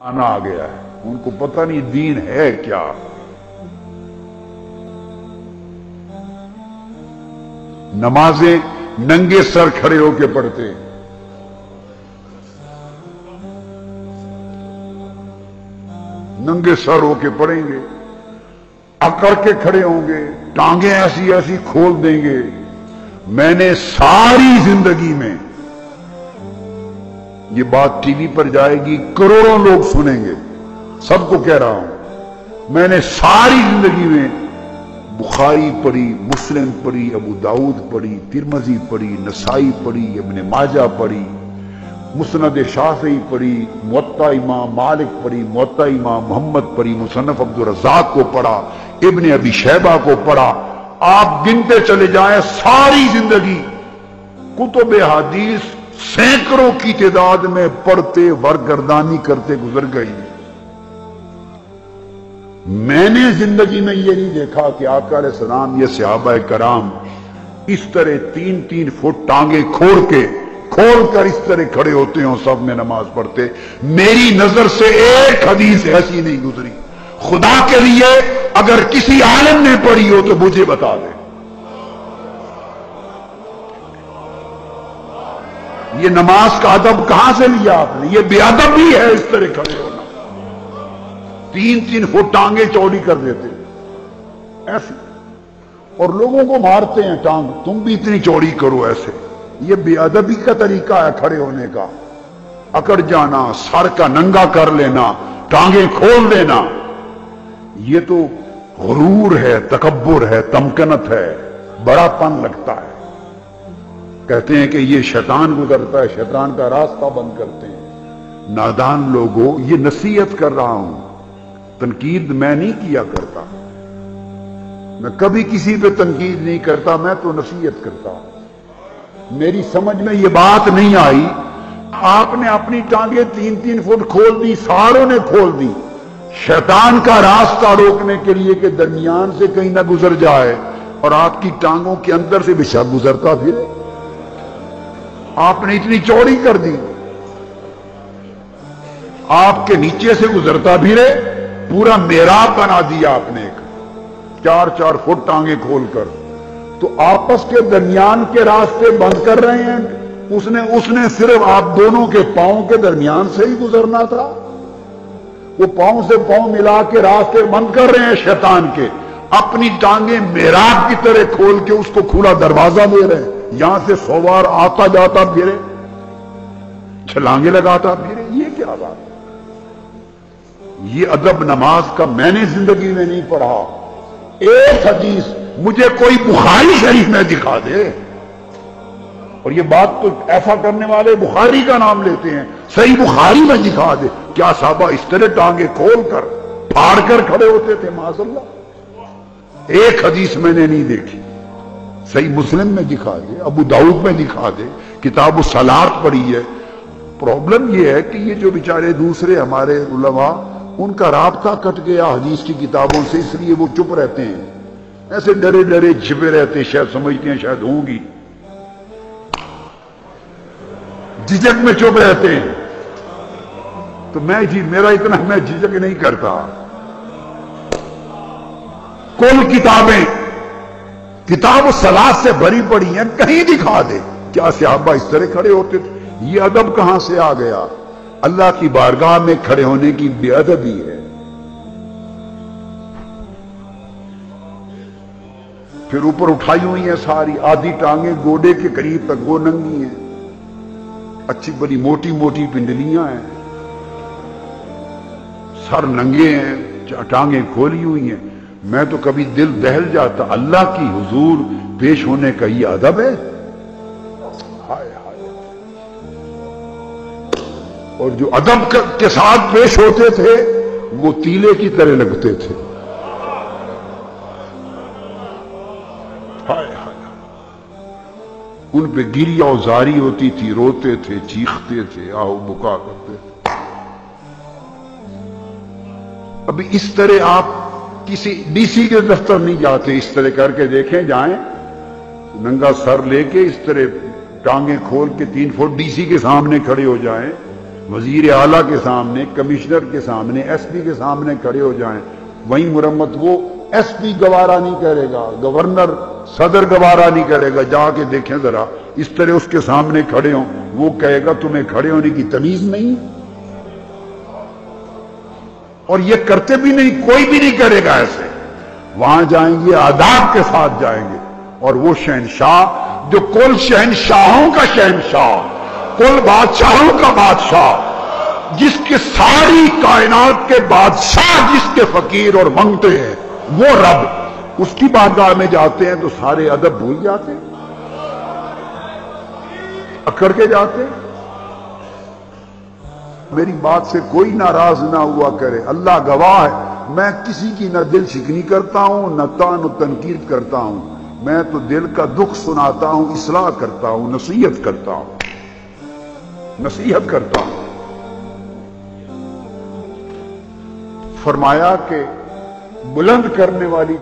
आना आ गया है, उनको पता नहीं दीन है क्या। नमाजें नंगे सर खड़े होके पढ़ते, नंगे सर होके पढ़ेंगे, अकड़ के खड़े होंगे, टांगे ऐसी ऐसी खोल देंगे। मैंने सारी जिंदगी में, ये बात टीवी पर जाएगी, करोड़ों लोग सुनेंगे, सबको कह रहा हूं, मैंने सारी जिंदगी में बुखारी पढ़ी, मुस्लिम पढ़ी, अबू दाऊद पढ़ी, तिरमिज़ी पढ़ी, नसाई पढ़ी, इब्ने माजा पढ़ी, मुस्नद शाफ़ी पढ़ी, मुअत्ता इमाम मालिक पढ़ी, मुअत्ता इमाम मोहम्मद पढ़ी, मुसन्नफ अब्दुल रज़्ज़ाक़ को पढ़ा, इब्ने अबी शैबा को पढ़ा। आप गिनते चले जाएं, सारी जिंदगी कुतुब हदीस सैकड़ों की तादाद में पढ़ते वरगर्दानी करते गुजर गई। मैंने जिंदगी में ये नहीं देखा कि आका अलैहिस्सलाम या सहाबा कराम इस तरह 3-3 फुट टांगे खोल कर इस तरह खड़े होते हो, सब में नमाज पढ़ते। मेरी नजर से एक हदीस ऐसी नहीं गुजरी। खुदा के लिए अगर किसी आलिम ने पढ़ी हो तो मुझे बता दे। ये नमाज का अदब कहां से लिया आपने? ये बेअदब भी है इस तरह खड़े होना। 3-3 फुट टांगे चौड़ी कर देते ऐसे, और लोगों को मारते हैं टांग, तुम भी इतनी चौड़ी करो ऐसे। ये बेअदबी का तरीका है खड़े होने का। अकड़ जाना, सर का नंगा कर लेना, टांगे खोल देना, ये तो गुरूर है, तकब्बुर है, तमकनत है, बड़ापन लगता है। कहते हैं कि ये शैतान गुजरता है, शैतान का रास्ता बंद करते हैं। नादान लोगों, ये नसीहत कर रहा हूं, तनकीद मैं नहीं किया करता, मैं कभी किसी पे तनकीद नहीं करता, मैं तो नसीहत करता हूं। मेरी समझ में ये बात नहीं आई, आपने अपनी टांगे 3-3 फुट खोल दी, सारों ने खोल दी, शैतान का रास्ता रोकने के लिए कि दरमियान से कहीं ना गुजर जाए, और आपकी टांगों के अंदर से बिछा गुजरता फिरे। आपने इतनी चौड़ी कर दी, आपके नीचे से गुजरता फिरे, पूरा मेहराब बना दिया आपने, एक 4-4 फुट टांगे खोलकर। तो आपस के दरमियान के रास्ते बंद कर रहे हैं। उसने सिर्फ आप दोनों के पांव के दरमियान से ही गुजरना था। वो पांव से पांव मिला के रास्ते बंद कर रहे हैं शैतान के। अपनी टांगे मेहराब की तरह खोल के उसको खुला दरवाजा दे रहे हैं। यहां से सवार आता जाता फिरे, छलांगे लगाता फिरे। ये क्या बात? ये अदब नमाज का मैंने जिंदगी में नहीं पढ़ा। एक हदीस मुझे कोई बुखारी शरीफ में दिखा दे, और ये बात तो ऐसा करने वाले बुखारी का नाम लेते हैं, सही बुखारी में दिखा दे। क्या साहबा इस तरह टांगे खोल कर फाड़ कर खड़े होते थे? माज़अल्लाह, एक हदीस मैंने नहीं देखी। सही मुस्लिम में दिखा दे, अबू दाऊद में दिखा दे, किताब सलात पढ़ी है। प्रॉब्लम यह है कि ये जो बेचारे दूसरे हमारे उलमा, उनका राबता कट गया हदीस की किताबों से, इसलिए वो चुप रहते हैं, ऐसे डरे डरे छिपे रहते हैं, शायद समझते हैं शायद होंगी, झिझक में चुप रहते हैं। तो मेरा इतना मैं झिझक नहीं करता। कुल किताबें किताब सलात से भरी पड़ी हैं, कहीं दिखा दे क्या सहाबा इस तरह खड़े होते थे? ये अदब कहां से आ गया? अल्लाह की बारगाह में खड़े होने की बेअदबी है। फिर ऊपर उठाई हुई है सारी, आधी टांगे गोडे के करीब तक वो नंगी हैं, अच्छी बड़ी मोटी मोटी पिंडलियां हैं, सर नंगे हैं, टांगे खोली हुई हैं। मैं तो कभी दिल दहल जाता, अल्लाह की हुजूर पेश होने का ये अदब है? हाय हाय। और जो अदब के साथ पेश होते थे वो तीले की तरह लगते थे। हाय हाय। उन पे गिरी औजारी होती थी, रोते थे, चीखते थे, आओ बुका करते थे। अभी इस तरह आप किसी डीसी के दफ्तर नहीं जाते, इस तरह करके देखें, जाएं नंगा सर लेके इस तरह टांगे खोल के 3 फुट डीसी के सामने खड़े हो जाएं, وزیر اعلیٰ کے سامنے، کمشنر کے سامنے، ایس پی کے سامنے کھڑے ہو جائیں، وہیں مرمت وہ ایس پی گوارا نہیں کرے گا، گورنر صدر گوارا نہیں کرے گا، جا کے دیکھیں ذرا اس طرح اس کے سامنے کھڑے ہوں، وہ کہے گا تمہیں کھڑے ہونے کی تمیز نہیں، اور یہ کرتے بھی نہیں، کوئی بھی نہیں کرے گا ایسے۔ وہاں جائیں گے آداب کے ساتھ جائیں گے، اور وہ شہنشاہ جو کل شہنشاہوں کا شہنشاہ، کل بادشاہوں کا بادشاہ، جس کے ساری کائنات کے بادشاہ جس کے فقیر اور منگتے ہیں، وہ رب، اس کی بارگاہ میں جاتے ہیں تو سارے ادب بھول جاتے ہیں، اکڑ کے جاتے ہیں۔ میری بات سے کوئی ناراض نہ ہوا کرے، اللہ گواہ ہے، میں کسی کی نہ دل شکنی کرتا ہوں، نہ طعن و تنقید کرتا ہوں، میں تو دل کا دکھ سناتا ہوں، اصلاح کرتا ہوں، نصیحت کرتا ہوں، نصیحت کرتا ہوں۔ فرمایا کہ بلند کرنے والی